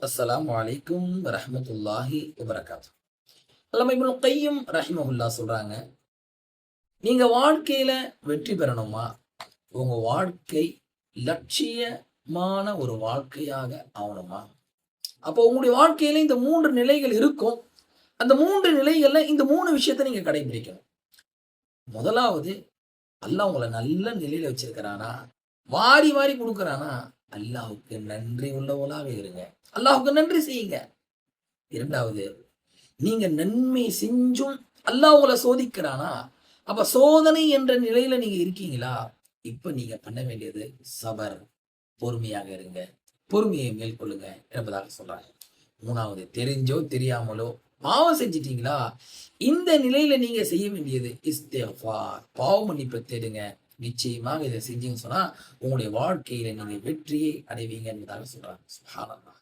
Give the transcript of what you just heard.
அஸ்ஸலாமு அலைக்கும் வரஹ்மத்துல்லாஹி வபரகாத்து. அல்லாம இப்னுல் கையும் ரஹிமஹுல்லா சொல்றாங்க, நீங்க வாழ்க்கையில வெற்றி பெறணுமா, உங்க வாழ்க்கை லட்சியமான ஒரு வாழ்க்கையாக ஆகணுமா, அப்போ உங்களுடைய வாழ்க்கையில இந்த 3 நிலைகள் இருக்கும். அந்த 3 நிலைகள்ல இந்த 3 விஷயத்த நீங்க கடைபிடிக்கணும். முதலாவது, அல்லாஹ் உங்கள நல்ல நிலையில வச்சிருக்கிறானா, வாரி வாரி குடுக்குறானா, அல்லாஹ்வுக்கு நன்றி உள்ளவங்களாவே இருங்க. அல்லாஹ்வுக்கு நன்றி செய்யுங்க. 2வது, நீங்க நன்மை செஞ்சும் அல்லாஹ் உங்கள சோதிக்கிறானா, அப்ப சோதனை என்ற நிலையில நீங்க இருக்கீங்களா? இப்ப நீங்க பண்ண வேண்டியது சபர். பொறுமையாக இருங்க. பொறுமையை மேற்கொள்ளுங்க என்பதாக சொல்றாங்க. 3வது, தெரிஞ்சோ தெரியாமலோ பாவம் செஞ்சிட்டீங்களா? இந்த நிலையில நீங்க செய்ய வேண்டியது இஸ்திக்ஃபார். பாவ மன்னிப்பை தேடுங்க. நிச்சயமாக இதை செஞ்சீங்கன்னு சொன்னா உங்களுடைய வாழ்க்கையில நீங்க வெற்றியை அடைவீங்க என்பதாக சொல்றாங்க. சுப்ஹானல்லாஹ்.